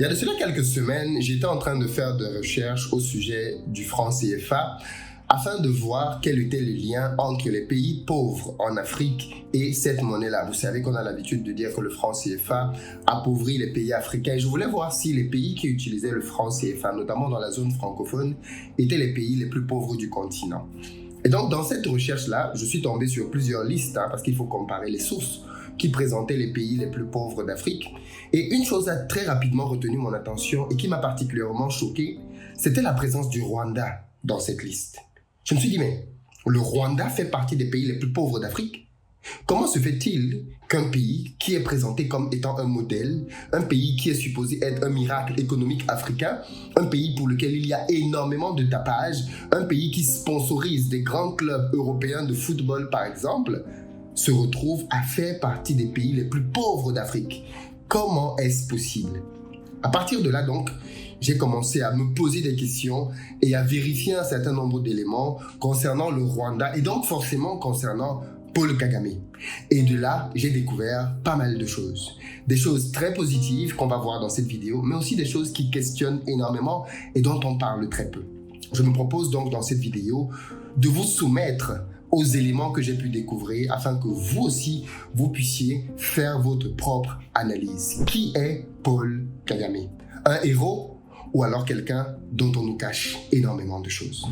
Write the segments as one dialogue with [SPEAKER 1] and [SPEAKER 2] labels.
[SPEAKER 1] Il y a de cela quelques semaines, j'étais en train de faire des recherches au sujet du franc CFA afin de voir quel était le lien entre les pays pauvres en Afrique et cette monnaie-là. Vous savez qu'on a l'habitude de dire que le franc CFA appauvrit les pays africains. Et je voulais voir si les pays qui utilisaient le franc CFA, notamment dans la zone francophone, étaient les pays les plus pauvres du continent. Et donc, dans cette recherche-là, je suis tombé sur plusieurs listes, parce qu'il faut comparer les sources qui présentaient les pays les plus pauvres d'Afrique. Et une chose a très rapidement retenu mon attention et qui m'a particulièrement choqué, c'était la présence du Rwanda dans cette liste. Je me suis dit, mais le Rwanda fait partie des pays les plus pauvres d'Afrique. Comment se fait-il qu'un pays qui est présenté comme étant un modèle, un pays qui est supposé être un miracle économique africain, un pays pour lequel il y a énormément de tapage, un pays qui sponsorise des grands clubs européens de football par exemple, se retrouve à faire partie des pays les plus pauvres d'Afrique? Comment est-ce possible? À partir de là donc, j'ai commencé à me poser des questions et à vérifier un certain nombre d'éléments concernant le Rwanda et donc forcément concernant Paul Kagame. Et de là, j'ai découvert pas mal de choses. Des choses très positives qu'on va voir dans cette vidéo, mais aussi des choses qui questionnent énormément et dont on parle très peu. Je me propose donc dans cette vidéo de vous soumettre aux éléments que j'ai pu découvrir afin que vous aussi, vous puissiez faire votre propre analyse. Qui est Paul Kagame? Un héros ou alors quelqu'un dont on nous cache énormément de choses?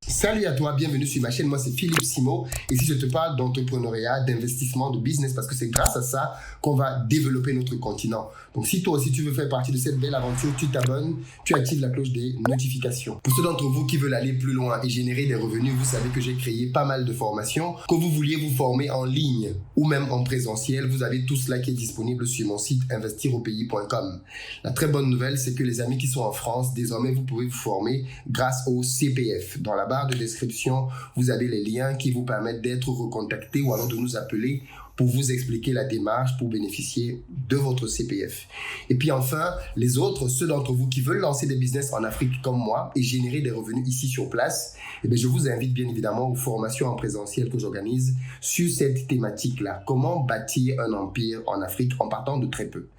[SPEAKER 1] Salut à toi, bienvenue sur ma chaîne, moi c'est Philippe Simo. Ici je te parle d'entrepreneuriat, d'investissement, de business parce que c'est grâce à ça qu'on va développer notre continent. Donc si toi aussi tu veux faire partie de cette belle aventure, tu t'abonnes, tu actives la cloche des notifications. Pour ceux d'entre vous qui veulent aller plus loin et générer des revenus, vous savez que j'ai créé pas mal de formations. Que vous vouliez vous former en ligne ou même en présentiel, vous avez tout cela qui est disponible sur mon site investiraupays.com. La très bonne nouvelle, c'est que les amis qui sont en France, désormais vous pouvez vous former grâce au CPF. Dans la barre de description, vous avez les liens qui vous permettent d'être recontactés ou alors de nous appeler pour vous expliquer la démarche pour bénéficier de votre CPF. Et puis enfin, les autres, ceux d'entre vous qui veulent lancer des business en Afrique comme moi et générer des revenus ici sur place, eh bien, je vous invite bien évidemment aux formations en présentiel que j'organise sur cette thématique-là. Comment bâtir un empire en Afrique en partant de très peu.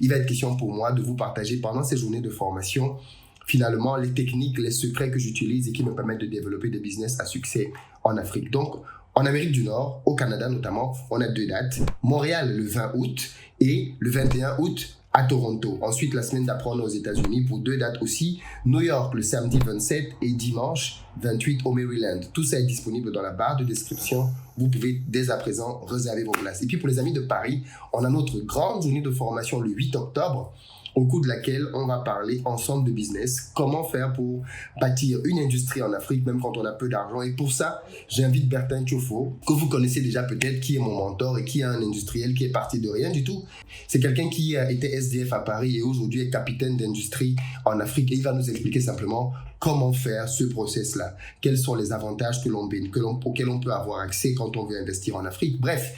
[SPEAKER 1] Il va être question pour moi de vous partager pendant ces journées de formation finalement les techniques, les secrets que j'utilise et qui me permettent de développer des business à succès en Afrique. Donc, en Amérique du Nord, au Canada notamment, on a 2 dates. Montréal le 20 août et le 21 août à Toronto. Ensuite, la semaine d'après, on est aux États-Unis pour 2 dates aussi. New York le samedi 27 et dimanche 28 au Maryland. Tout ça est disponible dans la barre de description. Vous pouvez dès à présent réserver vos places. Et puis pour les amis de Paris, on a notre grande journée de formation le 8 octobre. Au cours de laquelle on va parler ensemble de business, comment faire pour bâtir une industrie en Afrique, même quand on a peu d'argent. Et pour ça, j'invite Bertin Thiofo, que vous connaissez déjà peut-être, qui est mon mentor et qui est un industriel qui est parti de rien du tout. C'est quelqu'un qui a été SDF à Paris et aujourd'hui est capitaine d'industrie en Afrique. Et il va nous expliquer simplement comment faire ce process-là. Quels sont les avantages auxquels on peut avoir accès quand on veut investir en Afrique. Bref,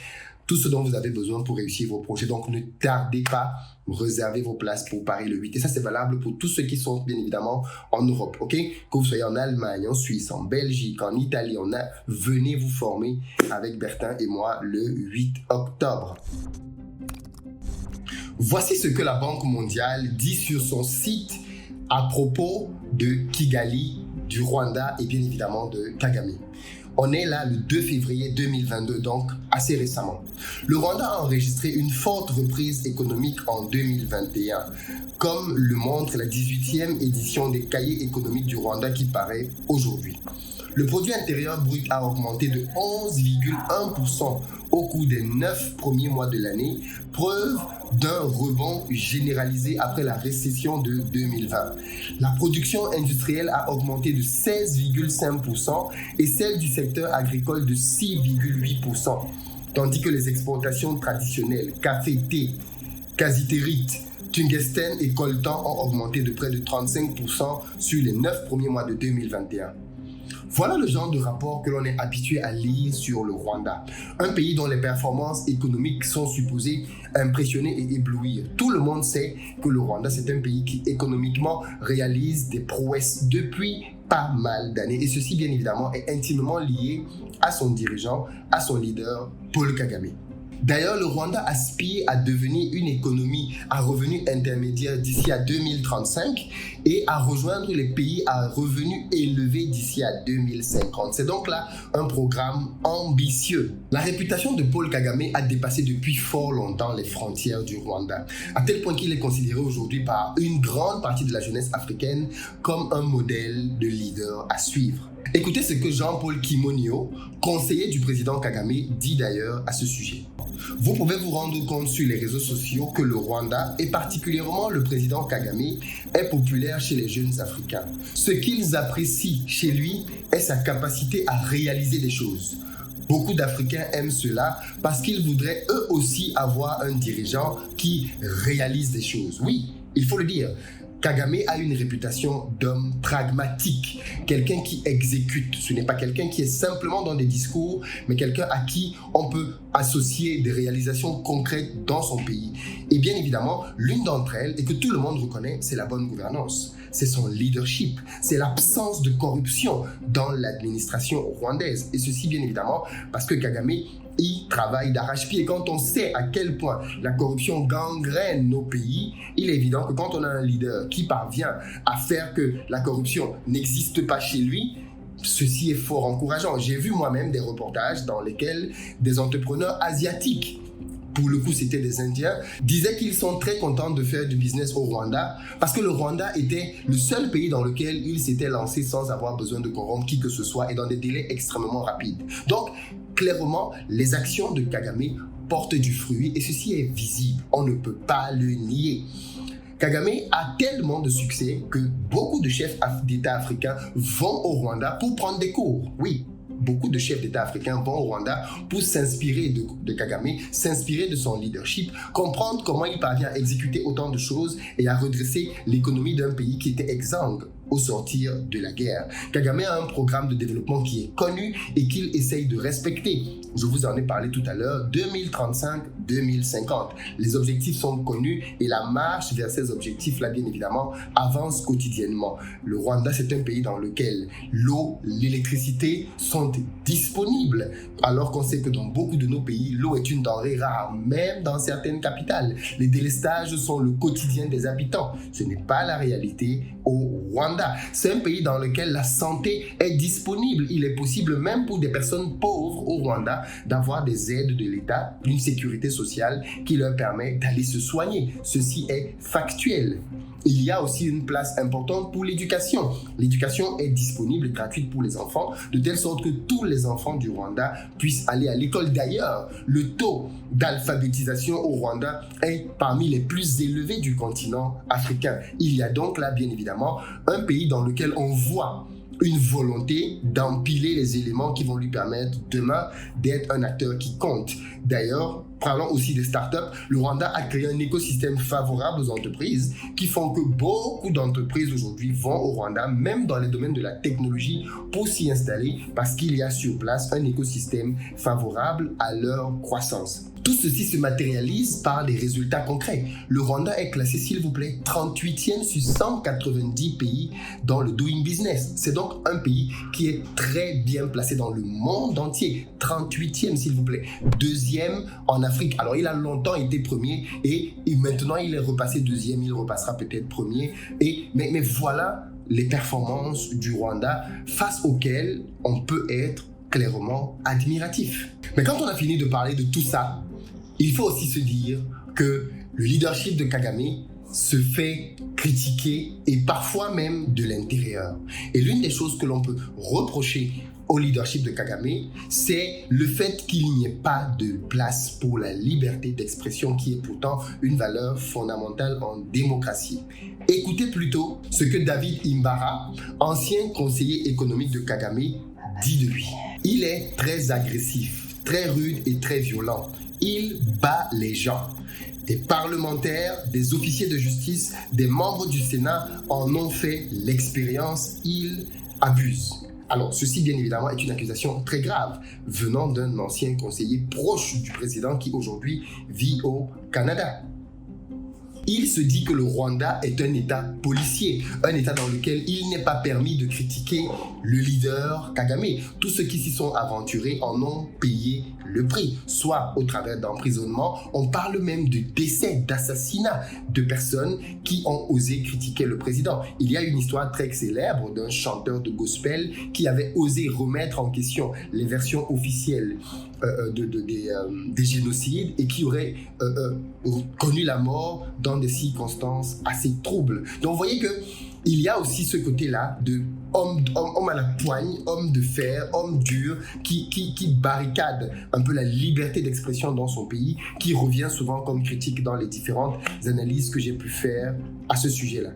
[SPEAKER 1] tout ce dont vous avez besoin pour réussir vos projets. Donc, ne tardez pas, réservez vos places pour Paris le 8. Et ça, c'est valable pour tous ceux qui sont, bien évidemment, en Europe, ok? Que vous soyez en Allemagne, en Suisse, en Belgique, en Italie, venez vous former avec Bertin et moi le 8 octobre. Voici ce que la Banque mondiale dit sur son site à propos de Kigali, du Rwanda et bien évidemment de Kagame. On est là le 2 février 2022, donc assez récemment. Le Rwanda a enregistré une forte reprise économique en 2021, comme le montre la 18e édition des cahiers économiques du Rwanda qui paraît aujourd'hui. Le produit intérieur brut a augmenté de 11,1% au cours des 9 premiers mois de l'année, preuve d'un rebond généralisé après la récession de 2020. La production industrielle a augmenté de 16,5% et celle du secteur agricole de 6,8%, tandis que les exportations traditionnelles, café, thé, casitérite, tungstène et coltan ont augmenté de près de 35% sur les 9 premiers mois de 2021. Voilà le genre de rapport que l'on est habitué à lire sur le Rwanda. Un pays dont les performances économiques sont supposées impressionner et éblouir. Tout le monde sait que le Rwanda, c'est un pays qui économiquement réalise des prouesses depuis pas mal d'années. Et ceci, bien évidemment, est intimement lié à son dirigeant, à son leader, Paul Kagame. D'ailleurs, le Rwanda aspire à devenir une économie à revenus intermédiaires d'ici à 2035 et à rejoindre les pays à revenus élevés d'ici à 2050. C'est donc là un programme ambitieux. La réputation de Paul Kagame a dépassé depuis fort longtemps les frontières du Rwanda, à tel point qu'il est considéré aujourd'hui par une grande partie de la jeunesse africaine comme un modèle de leader à suivre. Écoutez ce que Jean-Paul Kimonio, conseiller du président Kagame, dit d'ailleurs à ce sujet. Vous pouvez vous rendre compte sur les réseaux sociaux que le Rwanda, et particulièrement le président Kagame, est populaire chez les jeunes Africains. Ce qu'ils apprécient chez lui est sa capacité à réaliser des choses. Beaucoup d'Africains aiment cela parce qu'ils voudraient eux aussi avoir un dirigeant qui réalise des choses. Oui, il faut le dire. Kagame a une réputation d'homme pragmatique, quelqu'un qui exécute. Ce n'est pas quelqu'un qui est simplement dans des discours, mais quelqu'un à qui on peut associer des réalisations concrètes dans son pays. Et bien évidemment, l'une d'entre elles, et que tout le monde reconnaît, c'est la bonne gouvernance. C'est son leadership, c'est l'absence de corruption dans l'administration rwandaise. Et ceci, bien évidemment, parce que Kagame il travaille d'arrache-pied. Et quand on sait à quel point la corruption gangrène nos pays, il est évident que quand on a un leader qui parvient à faire que la corruption n'existe pas chez lui, ceci est fort encourageant. J'ai vu moi-même des reportages dans lesquels des entrepreneurs asiatiques, pour le coup c'était des Indiens, disaient qu'ils sont très contents de faire du business au Rwanda parce que le Rwanda était le seul pays dans lequel ils s'étaient lancés sans avoir besoin de corrompre qui que ce soit et dans des délais extrêmement rapides. Donc, clairement, les actions de Kagame portent du fruit et ceci est visible, on ne peut pas le nier. Kagame a tellement de succès que beaucoup de chefs d'État africains vont au Rwanda pour prendre des cours. Oui, beaucoup de chefs d'État africains vont au Rwanda pour s'inspirer de Kagame, s'inspirer de son leadership, comprendre comment il parvient à exécuter autant de choses et à redresser l'économie d'un pays qui était exsangue au sortir de la guerre. Kagame a un programme de développement qui est connu et qu'il essaye de respecter. Je vous en ai parlé tout à l'heure, 2035-2050. Les objectifs sont connus et la marche vers ces objectifs-là, bien évidemment, avance quotidiennement. Le Rwanda, c'est un pays dans lequel l'eau, l'électricité sont disponibles, alors qu'on sait que dans beaucoup de nos pays, l'eau est une denrée rare, même dans certaines capitales. Les délestages sont le quotidien des habitants. Ce n'est pas la réalité au Rwanda. C'est un pays dans lequel la santé est disponible. Il est possible, même pour des personnes pauvres au Rwanda, d'avoir des aides de l'État, une sécurité sociale qui leur permet d'aller se soigner. Ceci est factuel. Il y a aussi une place importante pour l'éducation. L'éducation est disponible et gratuite pour les enfants, de telle sorte que tous les enfants du Rwanda puissent aller à l'école. D'ailleurs, le taux d'alphabétisation au Rwanda est parmi les plus élevés du continent africain. Il y a donc là, bien évidemment, un pays dans lequel on voit une volonté d'empiler les éléments qui vont lui permettre demain d'être un acteur qui compte. D'ailleurs, parlons aussi des startups. Le Rwanda a créé un écosystème favorable aux entreprises qui font que beaucoup d'entreprises aujourd'hui vont au Rwanda, même dans les domaines de la technologie, pour s'y installer parce qu'il y a sur place un écosystème favorable à leur croissance. Tout ceci se matérialise par des résultats concrets. Le Rwanda est classé, s'il vous plaît, 38e sur 190 pays dans le Doing Business. C'est donc un pays qui est très bien placé dans le monde entier. 38e, s'il vous plaît. Deuxième en Afrique. Alors, il a longtemps été premier et maintenant, il est repassé deuxième. Il repassera peut-être premier. Mais voilà les performances du Rwanda face auxquelles on peut être clairement admiratif. Mais quand on a fini de parler de tout ça, il faut aussi se dire que le leadership de Kagame se fait critiquer et parfois même de l'intérieur. Et l'une des choses que l'on peut reprocher au leadership de Kagame, c'est le fait qu'il n'y ait pas de place pour la liberté d'expression qui est pourtant une valeur fondamentale en démocratie. Écoutez plutôt ce que David Imbara, ancien conseiller économique de Kagame, dit de lui. Il est très agressif, très rude et très violent. Il bat les gens. Des parlementaires, des officiers de justice, des membres du Sénat en ont fait l'expérience. Il abuse. Alors, ceci, bien évidemment, est une accusation très grave venant d'un ancien conseiller proche du président qui aujourd'hui vit au Canada. il se dit que le Rwanda est un État policier, un État dans lequel il n'est pas permis de critiquer le leader Kagame. Tous ceux qui s'y sont aventurés en ont payé le prix, soit au travers d'emprisonnement, on parle même de décès, d'assassinat de personnes qui ont osé critiquer le président. Il y a une histoire très célèbre d'un chanteur de gospel qui avait osé remettre en question les versions officielles des génocides et qui aurait connu la mort dans des circonstances assez troubles. Donc vous voyez qu'il y a aussi ce côté-là de homme à la poigne, homme de fer, homme dur, qui barricade un peu la liberté d'expression dans son pays, qui revient souvent comme critique dans les différentes analyses que j'ai pu faire à ce sujet-là.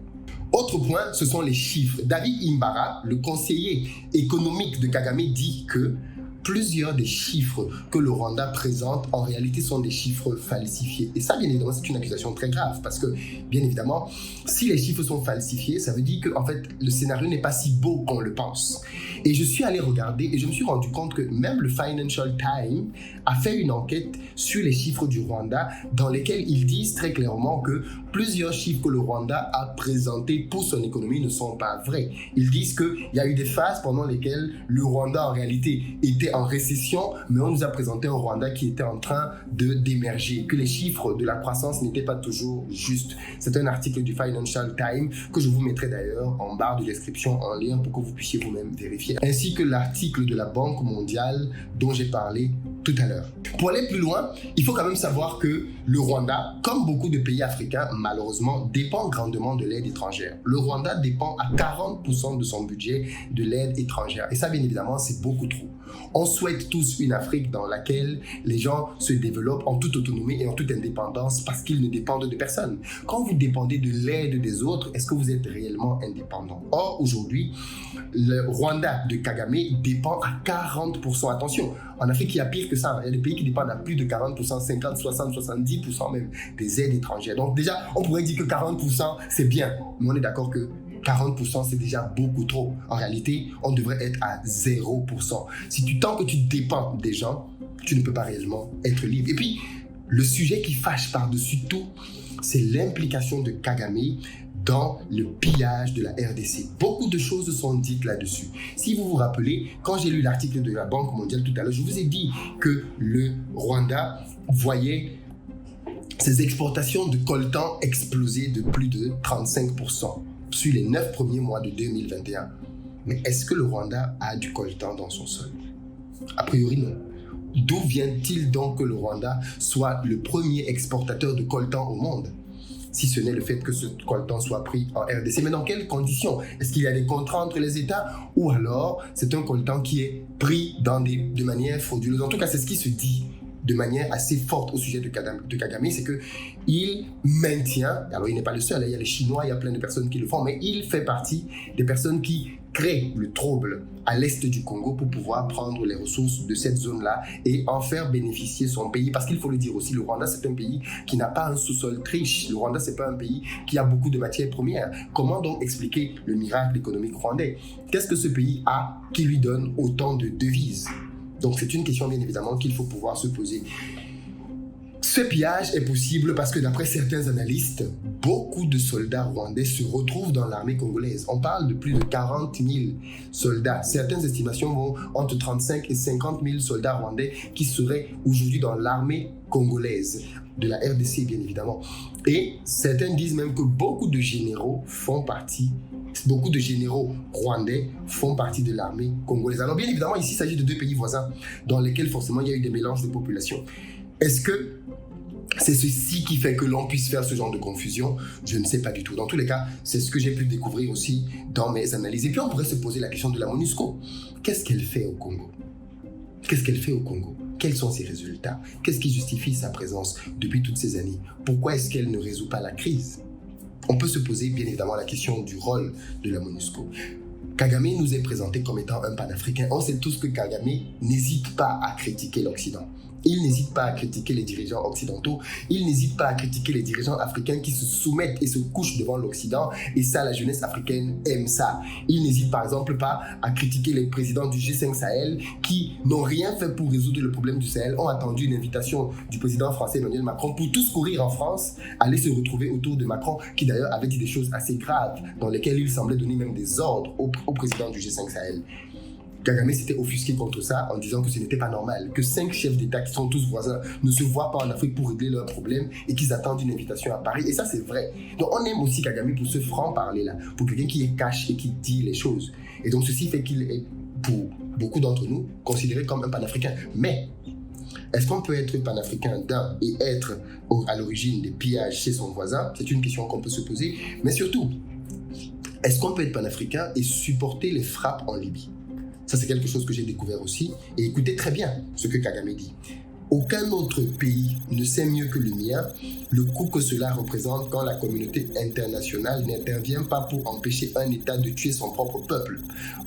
[SPEAKER 1] Autre point, ce sont les chiffres. David Imbara, le conseiller économique de Kagame, dit que plusieurs des chiffres que le Rwanda présente en réalité sont des chiffres falsifiés. Et ça, bien évidemment, c'est une accusation très grave parce que, bien évidemment, si les chiffres sont falsifiés, ça veut dire que en fait, le scénario n'est pas si beau qu'on le pense. Et je suis allé regarder et je me suis rendu compte que même le Financial Times a fait une enquête sur les chiffres du Rwanda dans lesquels ils disent très clairement que plusieurs chiffres que le Rwanda a présentés pour son économie ne sont pas vrais. Ils disent qu'il y a eu des phases pendant lesquelles le Rwanda en réalité était en récession, mais on nous a présenté un Rwanda qui était en train d'émerger, que les chiffres de la croissance n'étaient pas toujours justes. C'est un article du Financial Times que je vous mettrai d'ailleurs en barre de description en lien pour que vous puissiez vous-même vérifier, ainsi que l'article de la Banque mondiale dont j'ai parlé tout à l'heure. Pour aller plus loin, il faut quand même savoir que le Rwanda, comme beaucoup de pays africains, malheureusement, dépend grandement de l'aide étrangère. Le Rwanda dépend à 40% de son budget de l'aide étrangère. Et ça, bien évidemment, c'est beaucoup trop. On souhaite tous une Afrique dans laquelle les gens se développent en toute autonomie et en toute indépendance parce qu'ils ne dépendent de personne. Quand vous dépendez de l'aide des autres, est-ce que vous êtes réellement indépendant? Or, aujourd'hui, le Rwanda de Kagame dépend à 40%. Attention, en Afrique, il y a pire que ça. Il y a des pays qui dépendent à plus de 40%, 50, 60, 70% même des aides étrangères. Donc déjà, on pourrait dire que 40%, c'est bien. Mais on est d'accord que 40%, c'est déjà beaucoup trop. En réalité, on devrait être à 0%. Tant que tu dépends des gens, tu ne peux pas réellement être libre. Et puis, le sujet qui fâche par-dessus tout, c'est l'implication de Kagame dans le pillage de la RDC. Beaucoup de choses sont dites là-dessus. Si vous vous rappelez, quand j'ai lu l'article de la Banque mondiale tout à l'heure, je vous ai dit que le Rwanda voyait ses exportations de coltan exploser de plus de 35% sur les 9 premiers mois de 2021. Mais est-ce que le Rwanda a du coltan dans son sol? A priori, non. D'où vient-il donc que le Rwanda soit le premier exportateur de coltan au monde? Si ce n'est le fait que ce coltan soit pris en RDC. Mais dans quelles conditions? Est-ce qu'il y a des contrats entre les États? Ou alors, c'est un coltan qui est pris de manière frauduleuse? En tout cas, c'est ce qui se dit de manière assez forte au sujet de Kagame, c'est qu'il maintient, alors il n'est pas le seul, il y a les Chinois, il y a plein de personnes qui le font, mais il fait partie des personnes qui créent le trouble à l'est du Congo pour pouvoir prendre les ressources de cette zone-là et en faire bénéficier son pays. Parce qu'il faut le dire aussi, le Rwanda, c'est un pays qui n'a pas un sous-sol très riche. Le Rwanda, c'est pas un pays qui a beaucoup de matières premières. Comment donc expliquer le miracle économique rwandais? Qu'est-ce que ce pays a qui lui donne autant de devises? Donc c'est une question bien évidemment qu'il faut pouvoir se poser. Ce pillage est possible parce que d'après certains analystes, beaucoup de soldats rwandais se retrouvent dans l'armée congolaise. On parle de plus de 40 000 soldats. Certaines estimations vont entre 35 et 50 000 soldats rwandais qui seraient aujourd'hui dans l'armée congolaise, de la RDC bien évidemment. Et certains disent même que beaucoup de généraux rwandais font partie de l'armée congolaise. Alors bien évidemment, ici il s'agit de deux pays voisins dans lesquels forcément il y a eu des mélanges de population. Est-ce que c'est ceci qui fait que l'on puisse faire ce genre de confusion? Je ne sais pas du tout. Dans tous les cas, c'est ce que j'ai pu découvrir aussi dans mes analyses. Et puis on pourrait se poser la question de la MONUSCO. Qu'est-ce qu'elle fait au Congo? Qu'est-ce qu'elle fait au Congo? Quels sont ses résultats? Qu'est-ce qui justifie sa présence depuis toutes ces années? Pourquoi est-ce qu'elle ne résout pas la crise? On peut se poser bien évidemment la question du rôle de la MONUSCO. Kagame nous est présenté comme étant un panafricain. On sait tous que Kagame n'hésite pas à critiquer l'Occident. Il n'hésite pas à critiquer les dirigeants occidentaux. Il n'hésite pas à critiquer les dirigeants africains qui se soumettent et se couchent devant l'Occident. Et ça, la jeunesse africaine aime ça. Il n'hésite par exemple pas à critiquer les présidents du G5 Sahel qui n'ont rien fait pour résoudre le problème du Sahel, ont attendu une invitation du président français Emmanuel Macron pour tous courir en France, aller se retrouver autour de Macron, qui d'ailleurs avait dit des choses assez graves, dans lesquelles il semblait donner même des ordres au président du G5 Sahel. Kagame s'était offusqué contre ça en disant que ce n'était pas normal, que 5 chefs d'État qui sont tous voisins ne se voient pas en Afrique pour régler leurs problèmes et qu'ils attendent une invitation à Paris. Et ça, c'est vrai. Donc, on aime aussi Kagame pour ce franc-parler-là, pour quelqu'un qui est cash et qui dit les choses. Et donc, ceci fait qu'il est, pour beaucoup d'entre nous, considéré comme un panafricain. Mais, est-ce qu'on peut être panafricain d'un et être à l'origine des pillages chez son voisin? C'est une question qu'on peut se poser. Mais surtout, est-ce qu'on peut être panafricain et supporter les frappes en Libye? Ça, c'est quelque chose que j'ai découvert aussi. Et écoutez très bien ce que Kagame dit. Aucun autre pays ne sait mieux que le mien le coût que cela représente quand la communauté internationale n'intervient pas pour empêcher un État de tuer son propre peuple.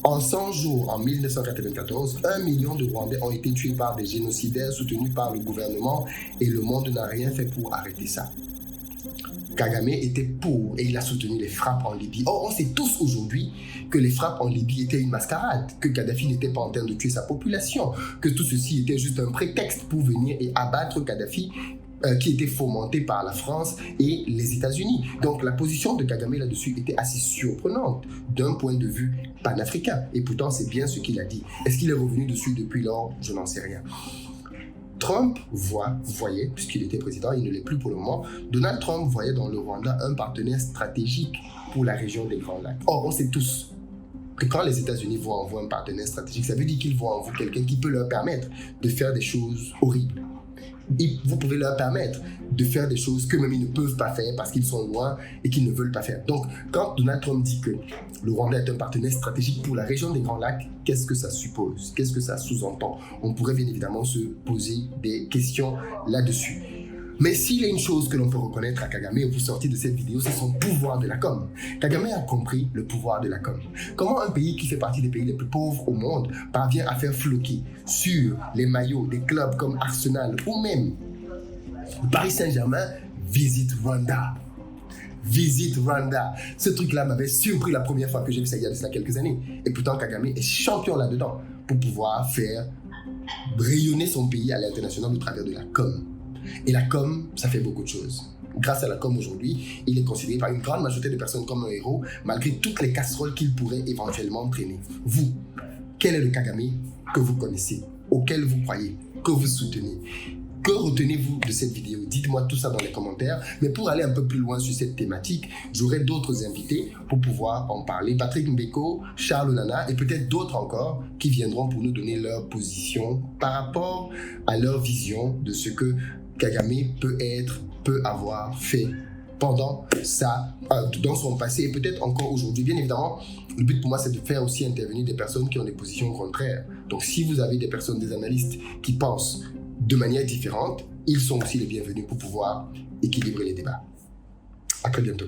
[SPEAKER 1] En 100 jours, en 1994, 1 million de Rwandais ont été tués par des génocidaires soutenus par le gouvernement et le monde n'a rien fait pour arrêter ça. Kagame était pour et il a soutenu les frappes en Libye. Or, on sait tous aujourd'hui que les frappes en Libye étaient une mascarade, que Kadhafi n'était pas en train de tuer sa population, que tout ceci était juste un prétexte pour venir et abattre Kadhafi, qui était fomenté par la France et les États-Unis. Donc la position de Kagame là-dessus était assez surprenante d'un point de vue panafricain. Et pourtant, c'est bien ce qu'il a dit. Est-ce qu'il est revenu dessus depuis lors? Je n'en sais rien. Trump voyait, puisqu'il était président, il ne l'est plus pour le moment, Donald Trump voyait dans le Rwanda un partenaire stratégique pour la région des Grands Lacs. Or, on sait tous que quand les États-Unis voient en vous un partenaire stratégique, ça veut dire qu'ils voient en vous quelqu'un qui peut leur permettre de faire des choses horribles. Et vous pouvez leur permettre de faire des choses qu'eux-mêmes ils ne peuvent pas faire parce qu'ils sont loin et qu'ils ne veulent pas faire. Donc, quand Donald Trump dit que le Rwanda est un partenaire stratégique pour la région des Grands Lacs, qu'est-ce que ça suppose? Qu'est-ce que ça sous-entend? On pourrait bien évidemment se poser des questions là-dessus. Mais s'il y a une chose que l'on peut reconnaître à Kagame au sortir de cette vidéo, c'est son pouvoir de la com. Kagame a compris le pouvoir de la com. Comment un pays qui fait partie des pays les plus pauvres au monde parvient à faire floquer sur les maillots des clubs comme Arsenal ou même Paris Saint-Germain, visite Rwanda. Visite Rwanda. Ce truc-là m'avait surpris la première fois que j'ai vu ça il y a quelques années. Et pourtant, Kagame est champion là-dedans pour pouvoir faire rayonner son pays à l'international au travers de la com. Et la com, ça fait beaucoup de choses. Grâce à la com aujourd'hui, il est considéré par une grande majorité de personnes comme un héros, malgré toutes les casseroles qu'il pourrait éventuellement traîner. Vous, quel est le Kagame que vous connaissez, auquel vous croyez, que vous soutenez? Que retenez-vous de cette vidéo? Dites-moi tout ça dans les commentaires. Mais pour aller un peu plus loin sur cette thématique, j'aurai d'autres invités pour pouvoir en parler. Patrick Mbeko, Charles Nana et peut-être d'autres encore qui viendront pour nous donner leur position par rapport à leur vision de ce que Kagame peut avoir fait pendant dans son passé et peut-être encore aujourd'hui. Bien évidemment, le but pour moi, c'est de faire aussi intervenir des personnes qui ont des positions contraires. Donc, si vous avez des personnes, des analystes qui pensent de manière différente, ils sont aussi les bienvenus pour pouvoir équilibrer les débats. À très bientôt.